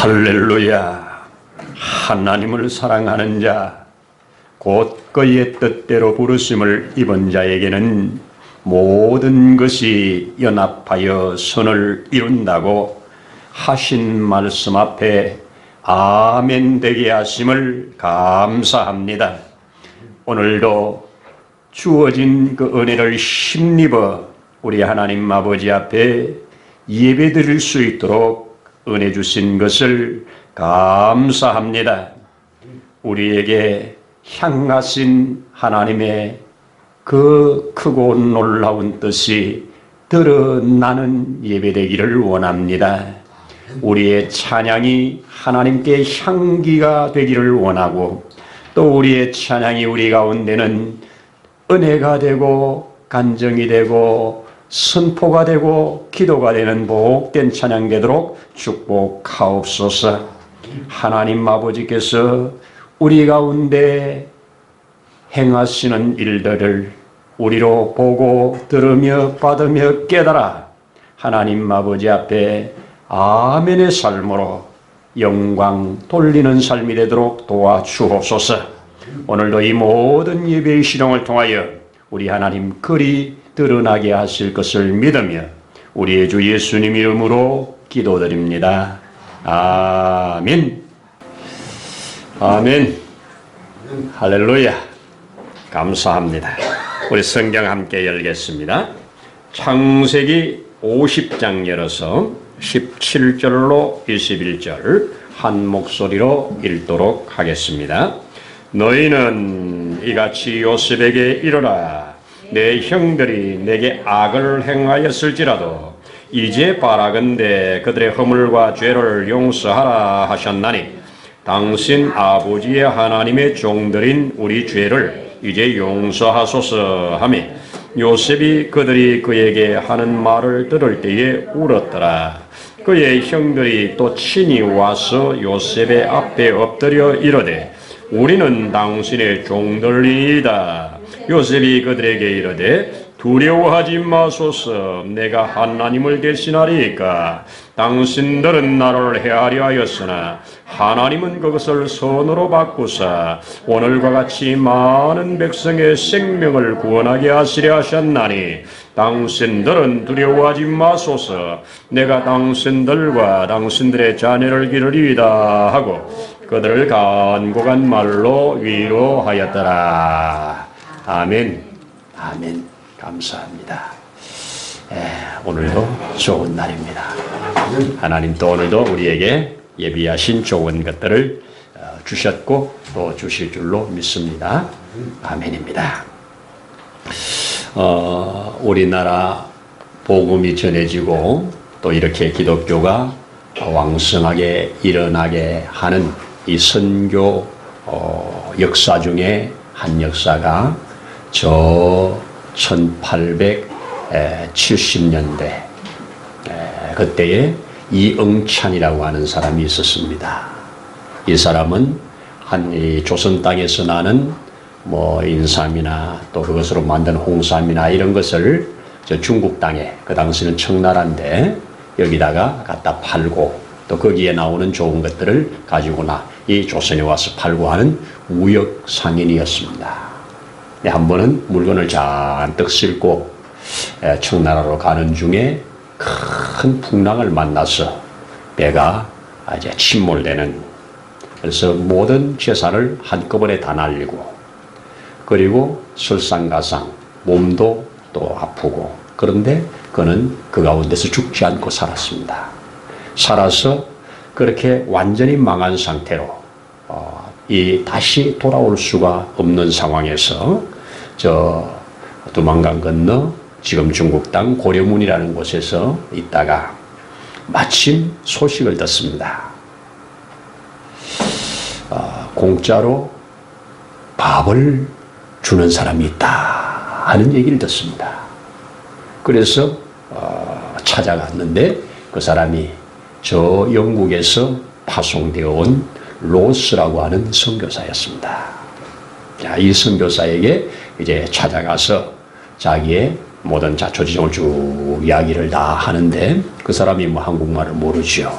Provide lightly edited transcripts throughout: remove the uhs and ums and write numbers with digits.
할렐루야. 하나님을 사랑하는 자, 곧 그의 뜻대로 부르심을 입은 자에게는 모든 것이 연합하여 선을 이룬다고 하신 말씀 앞에 아멘 되게 하심을 감사합니다. 오늘도 주어진 그 은혜를 힘입어 우리 하나님 아버지 앞에 예배드릴 수 있도록 은혜 주신 것을 감사합니다. 우리에게 향하신 하나님의 그 크고 놀라운 뜻이 드러나는 예배되기를 원합니다. 우리의 찬양이 하나님께 향기가 되기를 원하고, 또 우리의 찬양이 우리 가운데는 은혜가 되고 간정이 되고 선포가 되고 기도가 되는 복된 찬양 되도록 축복하옵소서. 하나님 아버지께서 우리 가운데 행하시는 일들을 우리로 보고 들으며 받으며 깨달아 하나님 아버지 앞에 아멘의 삶으로 영광 돌리는 삶이 되도록 도와주옵소서. 오늘도 이 모든 예배의 실용을 통하여 우리 하나님 글이 드러나게 하실 것을 믿으며 우리의 주 예수님 이름으로 기도드립니다. 아멘. 아멘. 할렐루야. 감사합니다. 우리 성경 함께 열겠습니다. 창세기 50장 열어서 17절로 21절 한 목소리로 읽도록 하겠습니다. 너희는 이같이 요셉에게 이르라. 내 형들이 내게 악을 행하였을지라도 이제 바라건대 그들의 허물과 죄를 용서하라 하셨나니 당신 아버지의 하나님의 종들인 우리 죄를 이제 용서하소서 하며 요셉이 그들이 그에게 하는 말을 들을 때에 울었더라. 그의 형들이 또 친히 와서 요셉의 앞에 엎드려 이르되 우리는 당신의 종들이다. 요셉이 그들에게 이르되 두려워하지 마소서. 내가 하나님을 대신하리이까. 당신들은 나를 해하려 하였으나 하나님은 그것을 선으로 바꾸사 오늘과 같이 많은 백성의 생명을 구원하게 하시려 하셨나니 당신들은 두려워하지 마소서. 내가 당신들과 당신들의 자녀를 기르리이다 하고 그들을 간곡한 말로 위로하였더라. 아멘. 아멘. 감사합니다. 오늘도 좋은 날입니다. 하나님 또 오늘도 우리에게 예비하신 좋은 것들을 주셨고 또 주실 줄로 믿습니다. 아멘입니다. 우리나라 복음이 전해지고 또 이렇게 기독교가 왕성하게 일어나게 하는 이 선교 역사 중에 한 역사가 저 1870년대 그때에 이응찬이라고 하는 사람이 있었습니다. 이 사람은 이 조선 땅에서 나는 인삼이나 또 그것으로 만든 홍삼이나 이런 것을 저 중국 땅에, 그 당시는 청나라인데 여기다가 갖다 팔고 또 거기에 나오는 좋은 것들을 가지고나 이 조선에 와서 팔고 하는 무역 상인이었습니다. 한 번은 물건을 잔뜩 싣고 청나라로 가는 중에 큰 풍랑을 만나서 배가 이제 침몰되는, 그래서 모든 재산을 한꺼번에 다 날리고 그리고 설상가상 몸도 또 아프고, 그런데 그는 그 가운데서 죽지 않고 살았습니다. 살아서 그렇게 완전히 망한 상태로 다시 돌아올 수가 없는 상황에서 저 두만강 건너 지금 중국 땅 고려문이라는 곳에서 있다가 마침 소식을 듣습니다. 공짜로 밥을 주는 사람이 있다 하는 얘기를 듣습니다. 그래서 찾아갔는데 그 사람이 저 영국에서 파송되어 온 로스라고 하는 선교사였습니다. 자, 이 선교사에게 이제 찾아가서 자기의 모든 자초지종을 쭉 이야기를 다 하는데 그 사람이 한국말을 모르죠.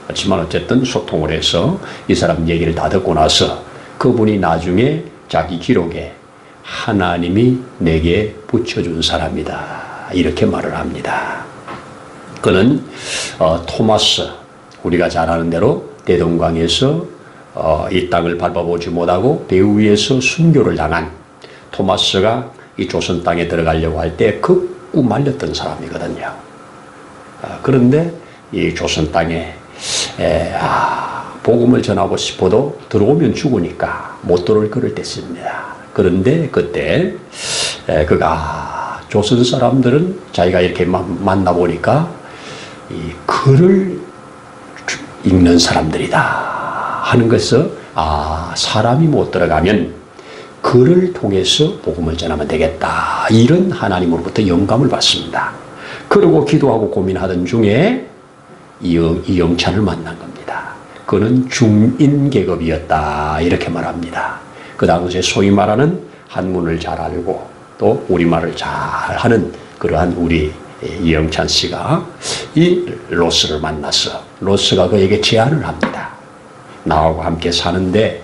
그렇지만 어쨌든 소통을 해서 이 사람 얘기를 다 듣고 나서 그분이 나중에 자기 기록에 하나님이 내게 붙여준 사람이다 이렇게 말을 합니다. 그는 토마스, 우리가 잘 아는 대로 대동강에서 이 땅을 밟아보지 못하고 배 위에서 순교를 당한 토마스가 이 조선 땅에 들어가려고 할 때 극구 말렸던 사람이거든요. 그런데 이 조선 땅에 복음을 전하고 싶어도 들어오면 죽으니까 못 들어올 그럴 때였습니다. 그런데 그때 그가 조선 사람들은 자기가 이렇게 만나보니까 이 글을 읽는 사람들이다 하는 것을 사람이 못 들어가면 글을 통해서 복음을 전하면 되겠다 이런 하나님으로부터 영감을 받습니다. 그러고 기도하고 고민하던 중에 이영찬을 만난 겁니다. 그는 중인 계급이었다 이렇게 말합니다. 그 당시에 소위 말하는 한문을 잘 알고 또 우리말을 잘 하는 그러한 우리 이영찬 씨가 이 로스를 만나서 로스가 그에게 제안을 합니다. 나하고 함께 사는데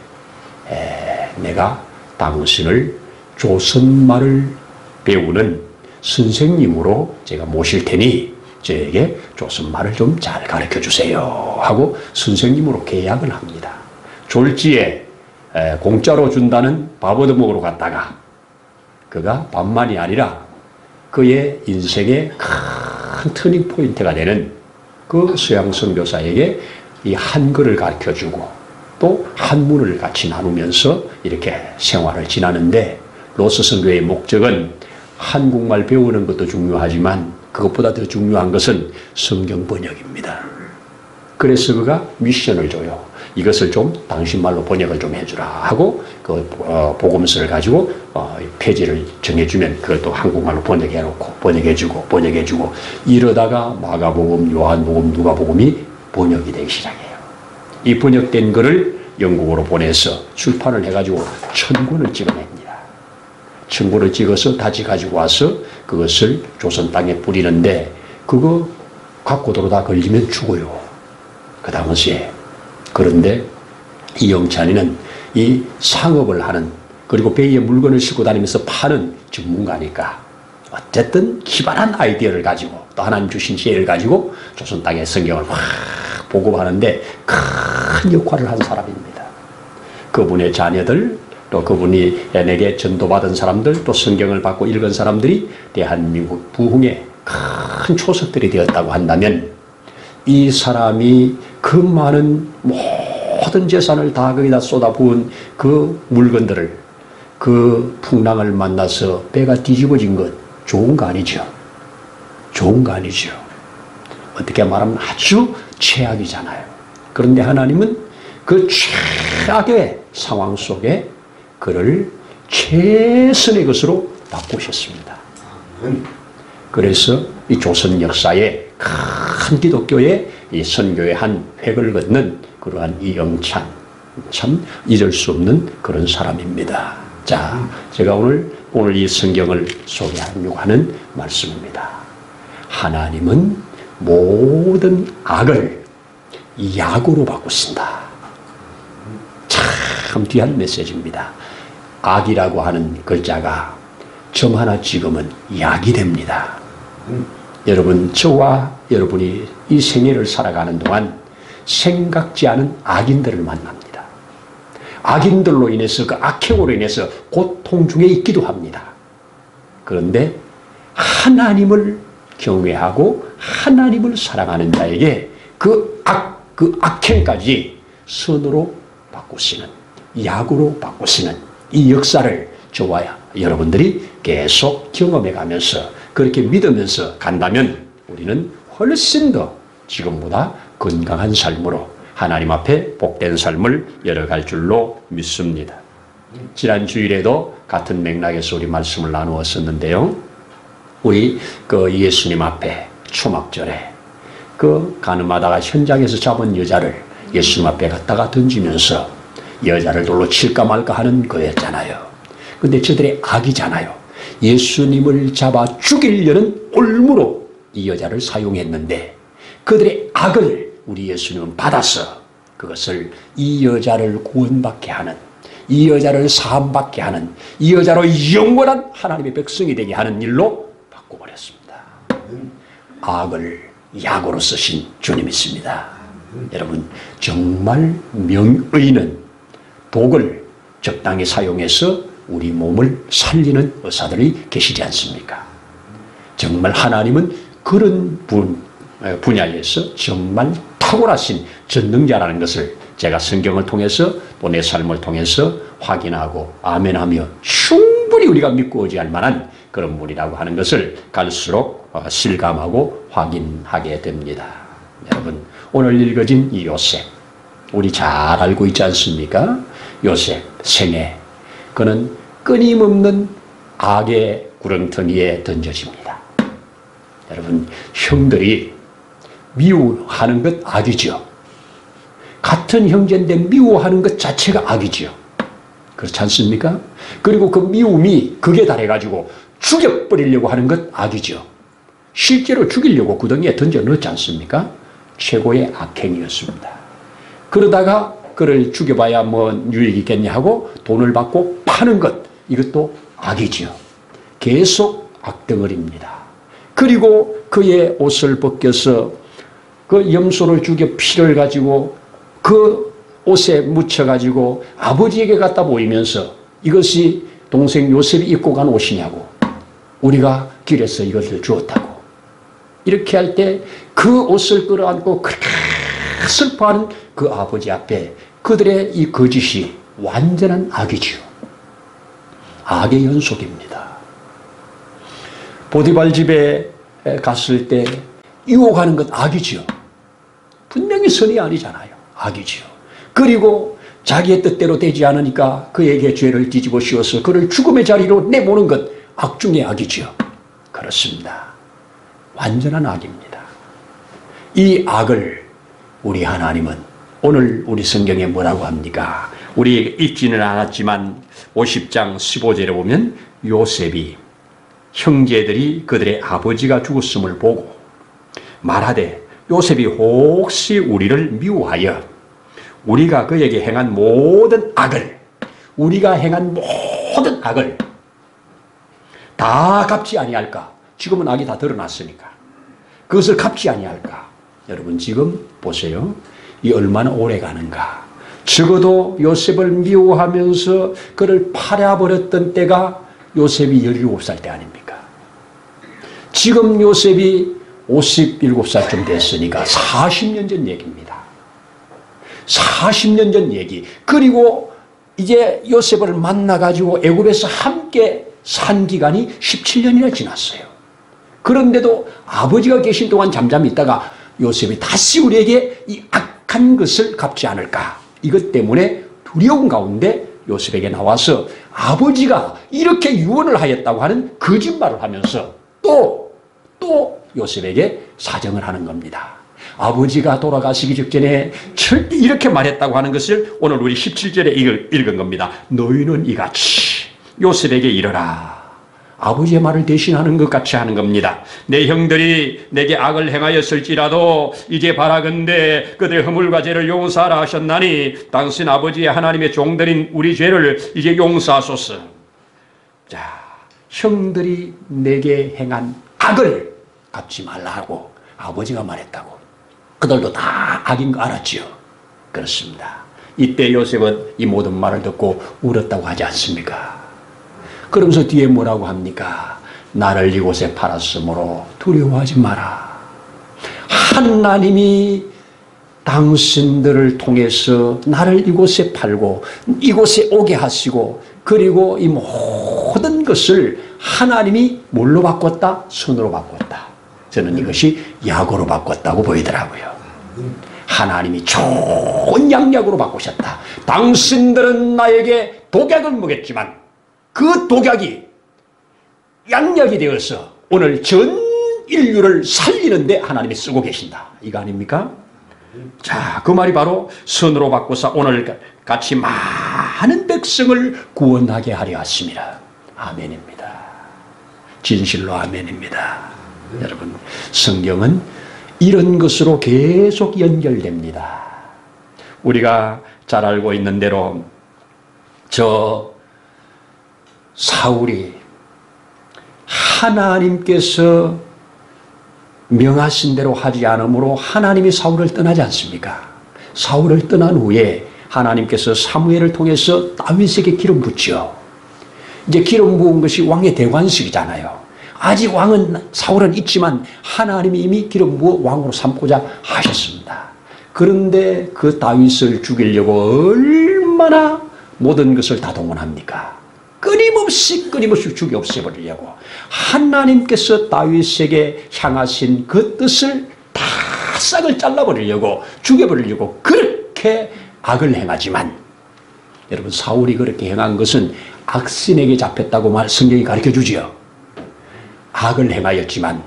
내가 당신을 조선말을 배우는 선생님으로 제가 모실 테니 저에게 조선말을 좀 잘 가르쳐 주세요 하고 선생님으로 계약을 합니다. 졸지에 공짜로 준다는 밥 얻어먹으러 갔다가 그가 밥만이 아니라 그의 인생의 큰 터닝 포인트가 되는 그 서양 선교사에게 이 한글을 가르쳐주고 또 한문을 같이 나누면서 이렇게 생활을 지나는데 로스 선교의 목적은 한국말 배우는 것도 중요하지만 그것보다 더 중요한 것은 성경 번역입니다. 그래서 그가 미션을 줘요. 이것을 좀 당신 말로 번역을 좀 해주라 하고 그 복음서를 가지고 페이지를 정해주면 그걸 또 한국말로 번역해놓고 번역해주고 이러다가 마가복음, 요한복음, 누가복음이 번역이 되기 시작해요. 이 번역된 글을 영국으로 보내서 출판을 해가지고 1000권을 찍어냅니다. 1000권을 찍어서 다시 가지고 와서 그것을 조선 땅에 뿌리는데 그거 갖고도 다 걸리면 죽어요. 그 당시에. 그런데 이영찬이는 이 상업을 하는 그리고 배에 물건을 싣고 다니면서 파는 전문가니까 어쨌든 기발한 아이디어를 가지고 또 하나님 주신 지혜를 가지고 조선 땅에 성경을 확 보급하는데 큰 역할을 한 사람입니다. 그분의 자녀들 또 그분이 내게 전도받은 사람들 또 성경을 받고 읽은 사람들이 대한민국 부흥의 큰 초석들이 되었다고 한다면 이 사람이 그 많은 모든 재산을 다 거기다 쏟아부은 그 물건들을 그 풍랑을 만나서 배가 뒤집어진 것 좋은 거 아니죠? 좋은 거 아니죠? 어떻게 말하면 아주 최악이잖아요. 그런데 하나님은 그 최악의 상황 속에 그를 최선의 것으로 바꾸셨습니다. 그래서 이 조선 역사에 큰 기독교의 이 선교의 한 획을 걷는 그러한 이영찬, 참 잊을 수 없는 그런 사람입니다. 자, 제가 오늘 이 성경을 소개하려고 하는 말씀입니다. 하나님은 모든 악을 약으로 바꾸신다. 참 귀한 메시지입니다. 악이라고 하는 글자가 점 하나 찍으면 약이 됩니다. 여러분, 저와 여러분이 이 생애를 살아가는 동안 생각지 않은 악인들을 만납니다. 악인들로 인해서 그 악행으로 인해서 고통 중에 있기도 합니다. 그런데 하나님을 경외하고 하나님을 사랑하는 자에게 그 악행까지 선으로 바꾸시는, 약으로 바꾸시는 이 역사를 저와 여러분들이 계속 경험해 가면서 그렇게 믿으면서 간다면 우리는 훨씬 더 지금보다 건강한 삶으로 하나님 앞에 복된 삶을 열어갈 줄로 믿습니다. 지난 주일에도 같은 맥락에서 우리 말씀을 나누었었는데요. 우리 그 예수님 앞에 초막절에 그 가늠하다가 현장에서 잡은 여자를 예수님 앞에 갖다가 던지면서 여자를 돌로 칠까 말까 하는 거였잖아요. 근데 저들의 악이잖아요. 예수님을 잡아 죽이려는 올무로 이 여자를 사용했는데 그들의 악을 우리 예수님은 받아서 그것을 이 여자를 구원받게 하는, 이 여자를 사함받게 하는, 이 여자로 영원한 하나님의 백성이 되게 하는 일로 바꿔버렸습니다. 악을 약으로 쓰신 주님이십니다. 여러분, 정말 명의는 독을 적당히 사용해서 우리 몸을 살리는 의사들이 계시지 않습니까? 정말 하나님은 그런 분야에서 정말 탁월하신 전능자라는 것을 제가 성경을 통해서 또 내 삶을 통해서 확인하고 아멘하며 충분히 우리가 믿고 의지할 만한 그런 분이라고 하는 것을 갈수록 실감하고 확인하게 됩니다. 여러분, 오늘 읽어진 이 요셉, 우리 잘 알고 있지 않습니까? 요셉 생애, 그는 끊임없는 악의 구렁텅이에 던져집니다. 여러분, 형들이 미워하는 것 악이죠. 같은 형제인데 미워하는 것 자체가 악이죠. 그렇지 않습니까? 그리고 그 미움이 극에 달해가지고 죽여버리려고 하는 것 악이죠. 실제로 죽이려고 구덩이에 던져 넣지 않습니까? 최고의 악행이었습니다. 그러다가 그를 죽여봐야 뭐 유익이 있겠냐 하고 돈을 받고 파는 것, 이것도 악이죠. 계속 악덩어리입니다. 그리고 그의 옷을 벗겨서 그 염소를 죽여 피를 가지고 그 옷에 묻혀가지고 아버지에게 갖다 보이면서 이것이 동생 요셉이 입고 간 옷이냐고, 우리가 길에서 이것을 주었다고. 이렇게 할 때 그 옷을 끌어안고 그렇게 슬퍼하는 그 아버지 앞에 그들의 이 거짓이 완전한 악이죠. 악의 연속입니다. 보디발 집에 갔을 때 유혹하는 것 악이죠. 분명히 선이 아니잖아요. 악이죠. 그리고 자기의 뜻대로 되지 않으니까 그에게 죄를 뒤집어 씌워서 그를 죽음의 자리로 내모는 것 악 중의 악이죠. 그렇습니다. 완전한 악입니다. 이 악을 우리 하나님은 오늘 우리 성경에 뭐라고 합니까? 우리 읽지는 않았지만 50장 15절에 보면 요셉이 형제들이 그들의 아버지가 죽었음을 보고 말하되 요셉이 혹시 우리를 미워하여 우리가 그에게 행한 모든 악을, 우리가 행한 모든 악을 다 갚지 아니할까? 지금은 악이 다 드러났으니까 그것을 갚지 아니할까? 여러분, 지금 보세요. 이 얼마나 오래 가는가. 적어도 요셉을 미워하면서 그를 팔아버렸던 때가 요셉이 17살 때 아닙니까? 지금 요셉이 57살쯤 됐으니까 40년 전 얘기입니다. 40년 전 얘기. 그리고 이제 요셉을 만나가지고 애굽에서 함께 산 기간이 17년이나 지났어요. 그런데도 아버지가 계신 동안 잠잠히 있다가 요셉이 다시 우리에게 이 악한 것을 갚지 않을까, 이것 때문에 두려운 가운데 요셉에게 나와서 아버지가 이렇게 유언을 하였다고 하는 거짓말을 하면서 또 요셉에게 사정을 하는 겁니다. 아버지가 돌아가시기 직전에 절대 이렇게 말했다고 하는 것을 오늘 우리 17절에 읽은 겁니다. 너희는 이같이 요셉에게 이르라. 아버지의 말을 대신하는 것 같이 하는 겁니다. 내 형들이 내게 악을 행하였을지라도 이제 바라건대 그들의 허물과 죄를 용서하라 하셨나니 당신 아버지의 하나님의 종들인 우리 죄를 이제 용서하소서. 자, 형들이 내게 행한 악을 갚지 말라고 아버지가 말했다고. 그들도 다 악인 거 알았지요. 그렇습니다. 이때 요셉은 이 모든 말을 듣고 울었다고 하지 않습니까? 그러면서 뒤에 뭐라고 합니까? 나를 이곳에 팔았으므로 두려워하지 마라. 하나님이 당신들을 통해서 나를 이곳에 팔고 이곳에 오게 하시고 그리고 이 모든 것을 하나님이 뭘로 바꿨다? 선으로 바꿨다. 저는 이것이 약으로 바꿨다고 보이더라고요. 하나님이 좋은 양약으로 바꾸셨다. 당신들은 나에게 독약을 먹였지만 그 독약이 양약이 되어서 오늘 전 인류를 살리는데 하나님이 쓰고 계신다. 이거 아닙니까? 자, 그 말이 바로 선으로 바꿔서 오늘 같이 많은 백성을 구원하게 하려 하심이라. 아멘입니다. 진실로 아멘입니다. 여러분, 성경은 이런 것으로 계속 연결됩니다. 우리가 잘 알고 있는 대로 저 사울이 하나님께서 명하신 대로 하지 않으므로 하나님이 사울을 떠나지 않습니까? 사울을 떠난 후에 하나님께서 사무엘을 통해서 다윗에게 기름 붓죠. 이제 기름 부은 것이 왕의 대관식이잖아요. 아직 왕은 사울은 있지만 하나님이 이미 기름 부어 왕으로 삼고자 하셨습니다. 그런데 그 다윗을 죽이려고 얼마나 모든 것을 다 동원합니까? 끊임없이 죽여 없애버리려고. 하나님께서 다윗에게 향하신 그 뜻을 다 싹을 잘라버리려고, 죽여버리려고 그렇게 악을 행하지만, 여러분, 사울이 그렇게 행한 것은 악신에게 잡혔다고 성경이 가르쳐주지요. 악을 행하였지만,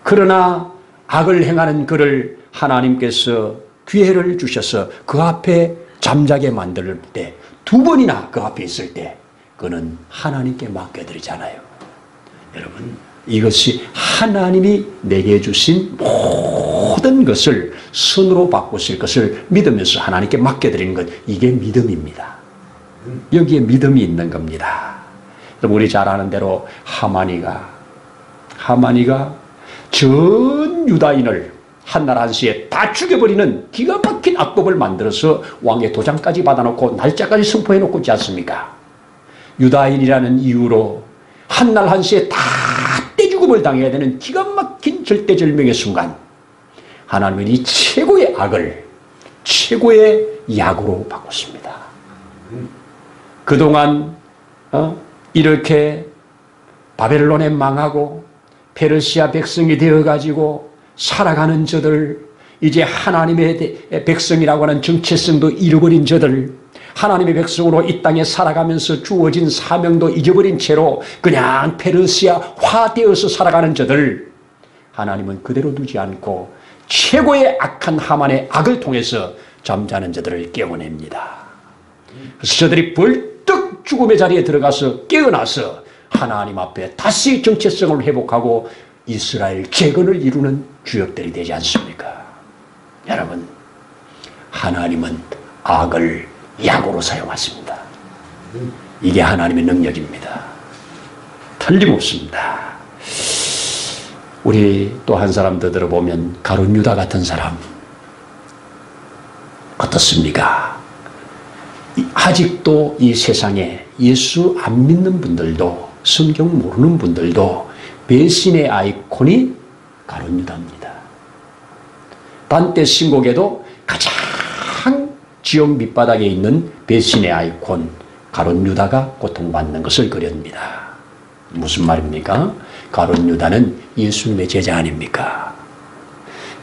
그러나 악을 행하는 그를 하나님께서 기회를 주셔서 그 앞에 잠자게 만들 때, 두 번이나 그 앞에 있을 때 그는 하나님께 맡겨드리잖아요. 여러분, 이것이 하나님이 내게 주신 모든 것을 선으로 바꾸실 것을 믿으면서 하나님께 맡겨드리는 것, 이게 믿음입니다. 여기에 믿음이 있는 겁니다. 우리 잘 아는 대로 하만이가 전 유다인을 한날 한시에 다 죽여버리는 기가 막힌 악법을 만들어서 왕의 도장까지 받아놓고 날짜까지 선포해놓고 있지 않습니까? 유다인이라는 이유로 한날 한시에 다 떼죽음을 당해야 되는 기가 막힌 절대절명의 순간, 하나님은 이 최고의 악을 최고의 약으로 바꿨습니다. 그동안 이렇게 바벨론에 망하고 페르시아 백성이 되어가지고 살아가는 저들, 이제 하나님의 백성이라고 하는 정체성도 잃어버린 저들, 하나님의 백성으로 이 땅에 살아가면서 주어진 사명도 잊어버린 채로 그냥 페르시아화되어서 살아가는 저들, 하나님은 그대로 두지 않고 최고의 악한 하만의 악을 통해서 잠자는 저들을 깨워냅니다. 그래서 저들이 벌떡 죽음의 자리에 들어가서 깨어나서 하나님 앞에 다시 정체성을 회복하고 이스라엘 재건을 이루는 주역들이 되지 않습니까? 여러분, 하나님은 악을 약으로 사용하십니다. 이게 하나님의 능력입니다. 틀림없습니다. 우리 또 한 사람 더 들어보면 가룟 유다 같은 사람 어떻습니까? 아직도 이 세상에 예수 안 믿는 분들도, 성경 모르는 분들도 배신의 아이콘이 가룟 유다입니다. 단테 신곡에도 가장 지옥 밑바닥에 있는 배신의 아이콘 가룟 유다가 고통받는 것을 그립니다. 무슨 말입니까? 가룟 유다는 예수님의 제자 아닙니까?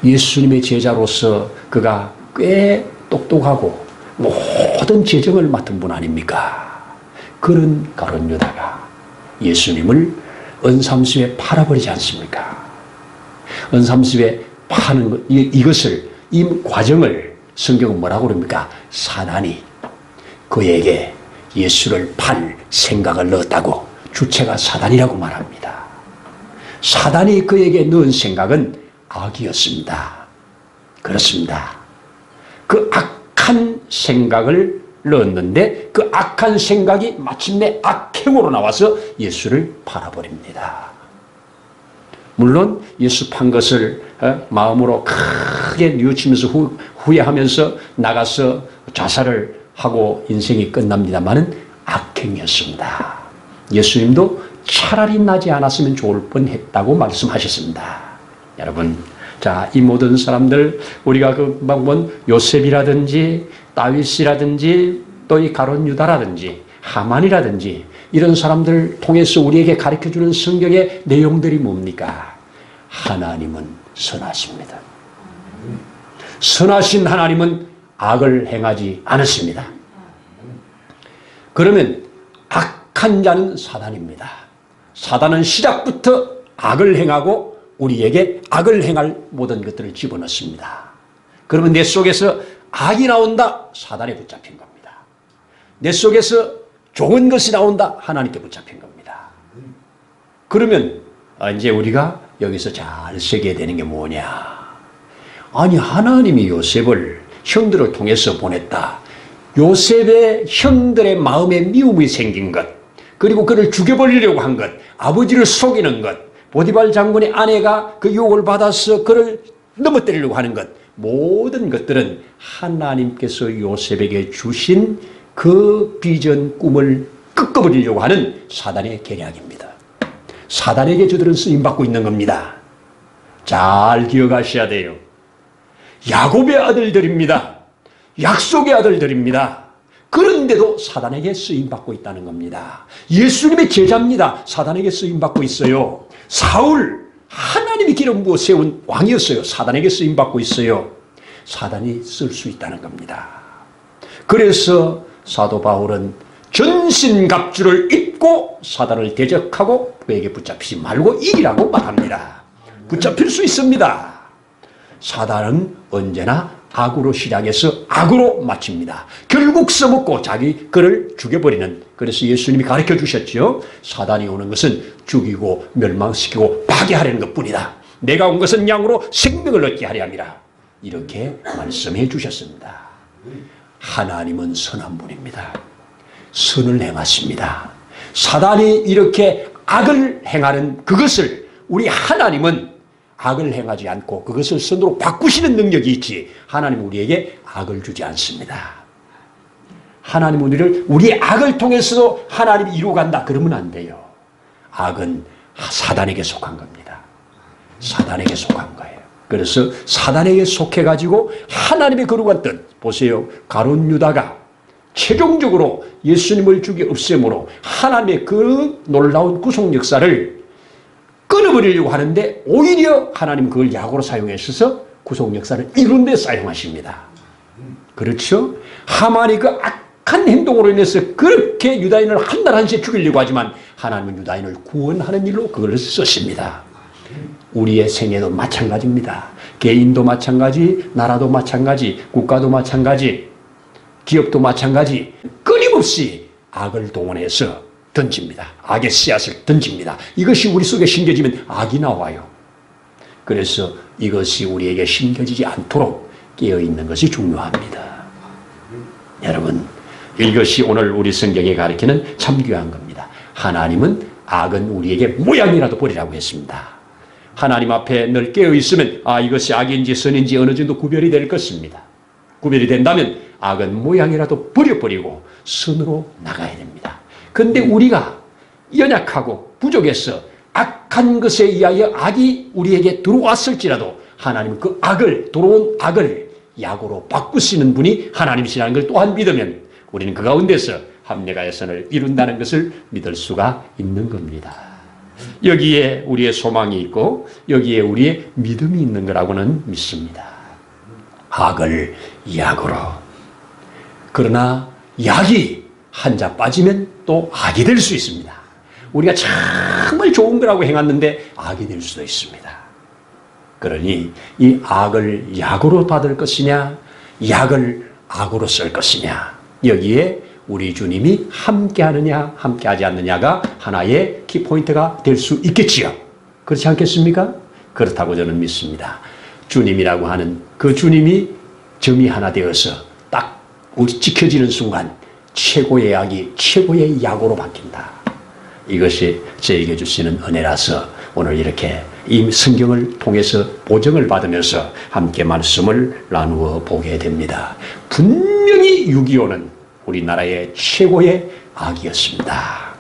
예수님의 제자로서 그가 꽤 똑똑하고 모든 재정을 맡은 분 아닙니까? 그런 가룟 유다가 예수님을 은삼십에 팔아버리지 않습니까? 은삼십에 파는 것, 이것을, 이 과정을 성경은 뭐라고 그럽니까? 사단이 그에게 예수를 팔 생각을 넣었다고, 주체가 사단이라고 말합니다. 사단이 그에게 넣은 생각은 악이었습니다. 그렇습니다. 그 악한 생각을 넣었는데 그 악한 생각이 마침내 악행으로 나와서 예수를 팔아버립니다. 물론 예수 판 것을 마음으로 크게 뉘우치면서 후회하면서 나가서 자살을 하고 인생이 끝납니다마는 악행이었습니다. 예수님도 차라리 나지 않았으면 좋을 뻔했다고 말씀하셨습니다. 여러분, 자, 이 모든 사람들, 우리가 본 요셉이라든지 다윗이라든지 또 이 가룟 유다라든지 하만이라든지 이런 사람들 통해서 우리에게 가르쳐주는 성경의 내용들이 뭡니까? 하나님은 선하십니다. 선하신 하나님은 악을 행하지 않았습니다. 그러면 악한 자는 사단입니다. 사단은 시작부터 악을 행하고 우리에게 악을 행할 모든 것들을 집어넣습니다. 그러면 내 속에서 악이 나온다, 사단에 붙잡힌 겁니다. 내 속에서 좋은 것이 나온다, 하나님께 붙잡힌 겁니다. 그러면 이제 우리가 여기서 잘 새겨야 되는 게 뭐냐? 아니 하나님이 요셉을 형들을 통해서 보냈다. 요셉의 형들의 마음에 미움이 생긴 것, 그리고 그를 죽여버리려고 한 것, 아버지를 속이는 것, 보디발 장군의 아내가 그 유혹을 받아서 그를 넘어뜨리려고 하는 것, 모든 것들은 하나님께서 요셉에게 주신 그 비전 꿈을 꺾어버리려고 하는 사단의 계략입니다. 사단에게 저들은 쓰임받고 있는 겁니다. 잘 기억하셔야 돼요. 야곱의 아들들입니다. 약속의 아들들입니다. 그런데도 사단에게 쓰임받고 있다는 겁니다. 예수님의 제자입니다. 사단에게 쓰임받고 있어요. 사울, 하나님이 기름 부어 세운 왕이었어요. 사단에게 쓰임받고 있어요. 사단이 쓸 수 있다는 겁니다. 그래서 사도 바울은 전신갑주를 입고 사단을 대적하고 그에게 붙잡히지 말고 이기라고 말합니다. 붙잡힐 수 있습니다. 사단은 언제나 악으로 시작해서 악으로 마칩니다. 결국 써먹고 자기 그를 죽여버리는, 그래서 예수님이 가르쳐 주셨죠. 사단이 오는 것은 죽이고 멸망시키고 파괴하려는 것뿐이다. 내가 온 것은 양으로 생명을 얻게 하려 함이라. 이렇게 말씀해 주셨습니다. 하나님은 선한 분입니다. 선을 행하십니다. 사단이 이렇게 악을 행하는 그것을 우리 하나님은 악을 행하지 않고 그것을 선으로 바꾸시는 능력이 있지, 하나님은 우리에게 악을 주지 않습니다. 하나님은 우리의 악을 통해서도 하나님이 이루어간다 그러면 안 돼요. 악은 사단에게 속한 겁니다. 사단에게 속한 거예요. 그래서 사단에게 속해가지고 하나님의 거룩한 뜻, 보세요. 가룟 유다가 최종적으로 예수님을 죽여 없앰으로 하나님의 그 놀라운 구속 역사를 끊어버리려고 하는데 오히려 하나님은 그걸 약으로 사용하셔서 구속 역사를 이룬 데 사용하십니다. 그렇죠? 하만이 그 악한 행동으로 인해서 그렇게 유다인을 한 날 한시에 죽이려고 하지만 하나님은 유다인을 구원하는 일로 그걸 쓰십니다. 우리의 생애도 마찬가지입니다. 개인도 마찬가지, 나라도 마찬가지, 국가도 마찬가지, 기업도 마찬가지, 끊임없이 악을 동원해서 던집니다. 악의 씨앗을 던집니다. 이것이 우리 속에 심겨지면 악이 나와요. 그래서 이것이 우리에게 심겨지지 않도록 깨어있는 것이 중요합니다. 여러분, 이것이 오늘 우리 성경에 가르치는 참 귀한 겁니다. 하나님은 악은 우리에게 모양이라도 버리라고 했습니다. 하나님 앞에 늘 깨어있으면 이것이 악인지 선인지 어느 정도 구별이 될 것입니다. 구별이 된다면 악은 모양이라도 버려버리고 선으로 나가야 됩니다. 그런데 우리가 연약하고 부족해서 악한 것에 의하여 악이 우리에게 들어왔을지라도 하나님은 그 악을, 들어온 악을 약으로 바꾸시는 분이 하나님이시라는 걸 또한 믿으면 우리는 그 가운데서 합력하여 선을 이룬다는 것을 믿을 수가 있는 겁니다. 여기에 우리의 소망이 있고 여기에 우리의 믿음이 있는 거라고는 믿습니다. 악을 약으로. 그러나 약이 한 자 빠지면 또 악이 될 수 있습니다. 우리가 정말 좋은 거라고 행했는데 악이 될 수도 있습니다. 그러니 이 악을 약으로 받을 것이냐, 약을 악으로 쓸 것이냐, 여기에 우리 주님이 함께하느냐 함께하지 않느냐가 하나의 키포인트가 될 수 있겠지요. 그렇지 않겠습니까? 그렇다고 저는 믿습니다. 주님이라고 하는 그 주님이 점이 하나 되어서 딱 우리 지켜지는 순간 최고의 약이 최고의 약으로 바뀐다. 이것이 저에게 주시는 은혜라서 오늘 이렇게 이 성경을 통해서 보정을 받으면서 함께 말씀을 나누어 보게 됩니다. 분명히 6.25는 우리나라의 최고의 악이었습니다.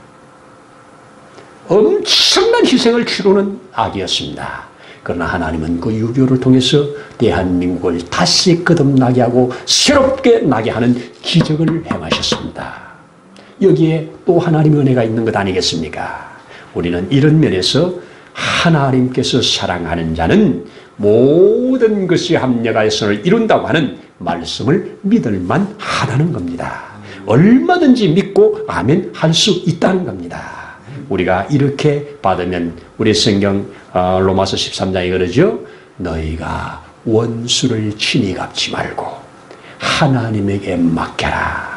엄청난 희생을 치르는 악이었습니다. 그러나 하나님은 그 6.25를 통해서 대한민국을 다시 거듭나게 하고 새롭게 나게 하는 기적을 행하셨습니다. 여기에 또 하나님의 은혜가 있는 것 아니겠습니까? 우리는 이런 면에서 하나님께서 사랑하는 자는 모든 것이 합력하여 선을 이룬다고 하는 말씀을 믿을만 하다는 겁니다. 얼마든지 믿고 아멘 할 수 있다는 겁니다. 우리가 이렇게 받으면 우리 성경 로마서 13장에 그러죠. 너희가 원수를 친히 갚지 말고 하나님에게 맡겨라.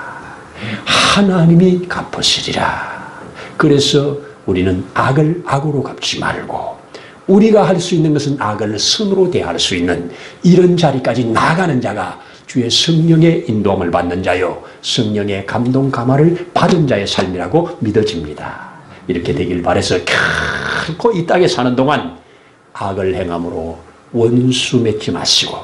하나님이 갚으시리라. 그래서 우리는 악을 악으로 갚지 말고 우리가 할 수 있는 것은 악을 선으로 대할 수 있는 이런 자리까지 나아가는 자가 주의 성령의 인도함을 받는 자요, 성령의 감동 감화를 받은 자의 삶이라고 믿어집니다. 이렇게 되길 바라서 결코 이 땅에 사는 동안 악을 행함으로 원수 맺지 마시고,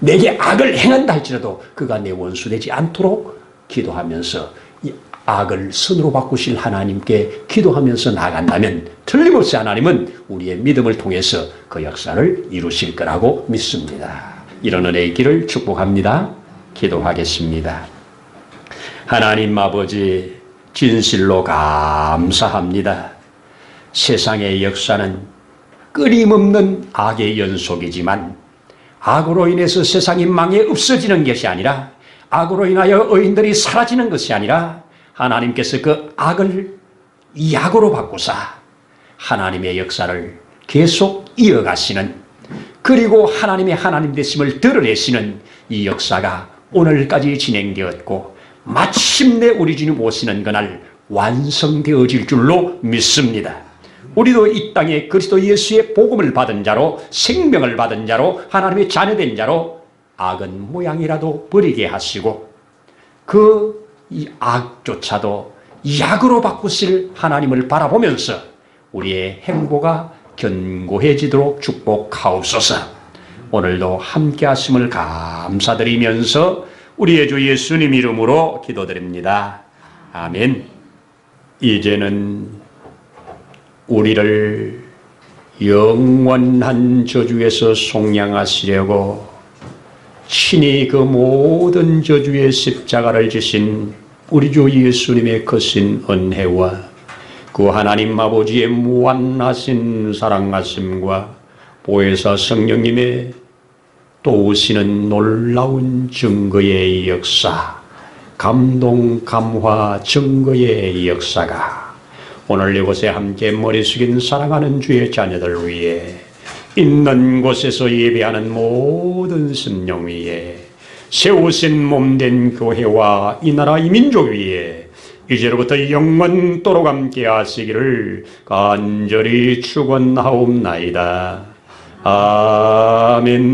내게 악을 행한다 할지라도 그가 내 원수 되지 않도록 기도하면서 이 악을 선으로 바꾸실 하나님께 기도하면서 나아간다면 틀림없이 하나님은 우리의 믿음을 통해서 그 역사를 이루실 거라고 믿습니다. 이런 은혜의 길을 축복합니다. 기도하겠습니다. 하나님 아버지, 진실로 감사합니다. 세상의 역사는 끊임없는 악의 연속이지만 악으로 인해서 세상이 망해 없어지는 것이 아니라, 악으로 인하여 의인들이 사라지는 것이 아니라 하나님께서 그 악을 약으로 바꾸사 하나님의 역사를 계속 이어가시는, 그리고 하나님의 하나님 되심을 드러내시는 이 역사가 오늘까지 진행되었고 마침내 우리 주님 오시는 그날 완성되어질 줄로 믿습니다. 우리도 이 땅에 그리스도 예수의 복음을 받은 자로, 생명을 받은 자로, 하나님의 자녀된 자로 악은 모양이라도 버리게 하시고 그 이 악조차도 약으로 바꾸실 하나님을 바라보면서 우리의 행보가 견고해지도록 축복하옵소서. 오늘도 함께 하심을 감사드리면서 우리의 주 예수님 이름으로 기도드립니다. 아멘. 이제는 우리를 영원한 저주에서 속량하시려고 친히 그 모든 저주의 십자가를 지신 우리 주 예수님의 크신 은혜와 그 하나님 아버지의 무한하신 사랑하심과 보혜사 성령님의 또 오시는 놀라운 증거의 역사, 감동 감화 증거의 역사가 오늘 이곳에 함께 머리 숙인 사랑하는 주의 자녀들 위해, 있는 곳에서 예배하는 모든 심령 위에, 세우신 몸된 교회와 이 나라 이 민족 위에 이제로부터 영원토록 함께 하시기를 간절히 축원하옵나이다. 아멘.